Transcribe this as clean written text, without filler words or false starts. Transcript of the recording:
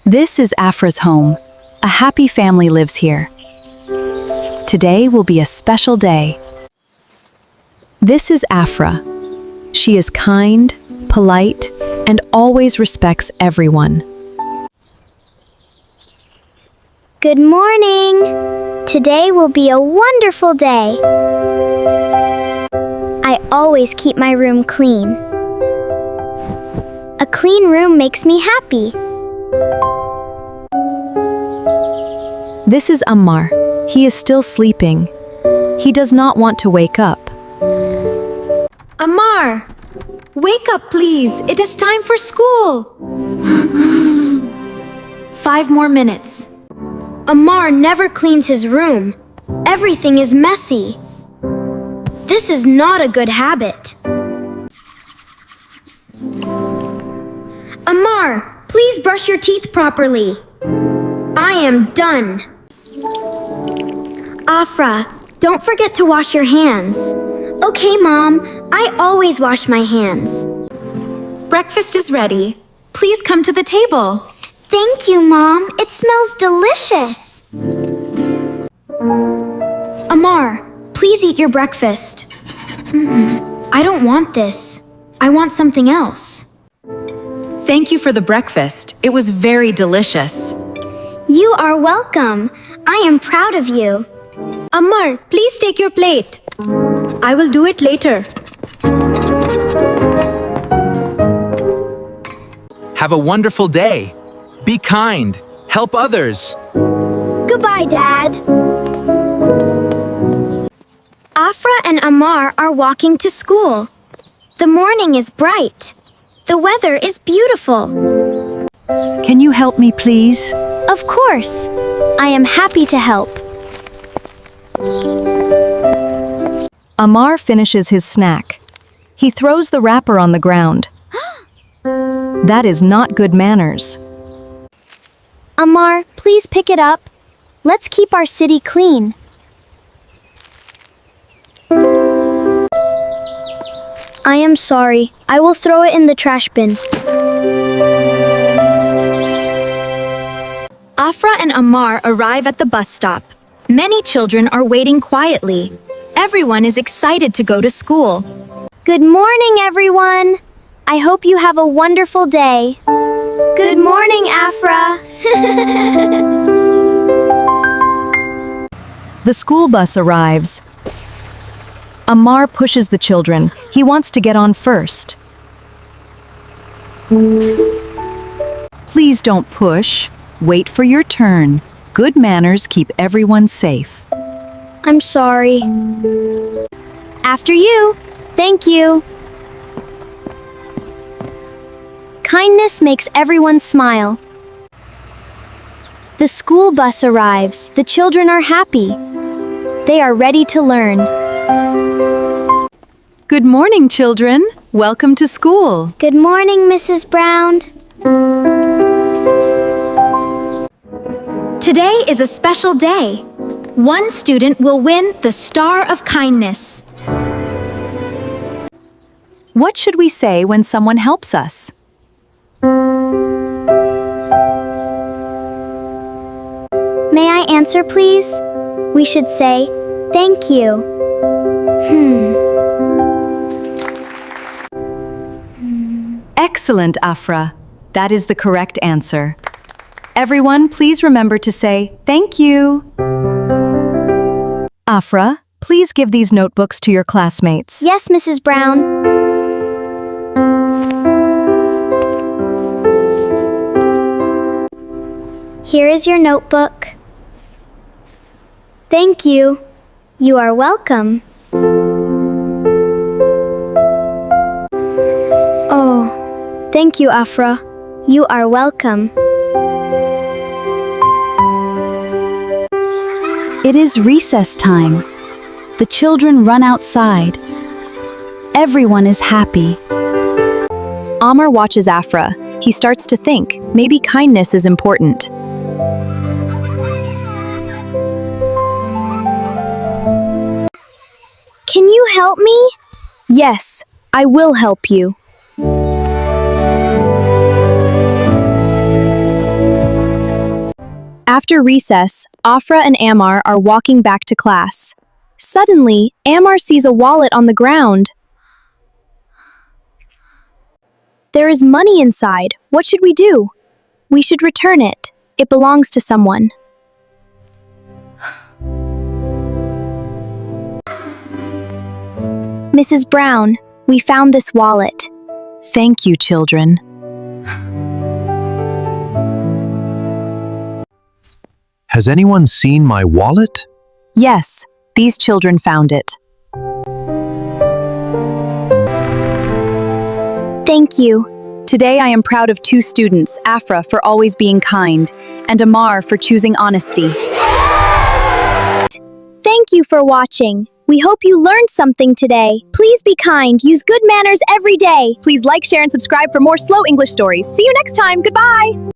This is Afra's home. A happy family lives here. Today will be a special day. This is Afra. She is kind, polite, and always respects everyone. Good morning! Today will be a wonderful day. I always keep my room clean. A clean room makes me happy. This is Ammar. He is still sleeping. He does not want to wake up. Ammar! Wake up, please! It is time for school! 5 more minutes. Ammar never cleans his room. Everything is messy. This is not a good habit. Ammar, please brush your teeth properly. I am done. Afra, don't forget to wash your hands. Okay, Mom. I always wash my hands. Breakfast is ready. Please come to the table. Thank you, Mom. It smells delicious. Ammar, please eat your breakfast. I don't want this. I want something else. Thank you for the breakfast. It was very delicious. You are welcome. I am proud of you. Ammar, please take your plate. I will do it later. Have a wonderful day. Be kind. Help others. Goodbye, Dad. Afra and Ammar are walking to school. The morning is bright. The weather is beautiful. Can you help me, please? Of course. I am happy to help. Ammar finishes his snack. He throws the wrapper on the ground. That is not good manners. Ammar, please pick it up. Let's keep our city clean. I am sorry. I will throw it in the trash bin. Afra and Ammar arrive at the bus stop. Many children are waiting quietly. Everyone is excited to go to school. Good morning, everyone. I hope you have a wonderful day. Good morning, Afra. The school bus arrives. Ammar pushes the children. He wants to get on first. Please don't push. Wait for your turn. Good manners keep everyone safe. I'm sorry. After you. Thank you. Kindness makes everyone smile. The school bus arrives. The children are happy. They are ready to learn. Good morning, children. Welcome to school. Good morning, Mrs. Brown. Today is a special day. One student will win the Star of Kindness. What should we say when someone helps us? May I answer, please? We should say, thank you. Excellent, Afra. That is the correct answer. Everyone, please remember to say thank you. Afra, please give these notebooks to your classmates. Yes, Mrs. Brown. Here is your notebook. Thank you. You are welcome. Oh, thank you, Afra. You are welcome. It is recess time. The children run outside. Everyone is happy. Ammar watches Afra. He starts to think, maybe kindness is important. Can you help me? Yes, I will help you. After recess, Afra and Ammar are walking back to class. Suddenly, Ammar sees a wallet on the ground. There is money inside. What should we do? We should return it. It belongs to someone. Mrs. Brown, we found this wallet. Thank you, children. Has anyone seen my wallet? Yes, these children found it. Thank you. Today I am proud of two students, Afra for always being kind, and Ammar for choosing honesty. Thank you for watching. We hope you learned something today. Please be kind, use good manners every day. Please like, share, and subscribe for more slow English stories. See you next time. Goodbye.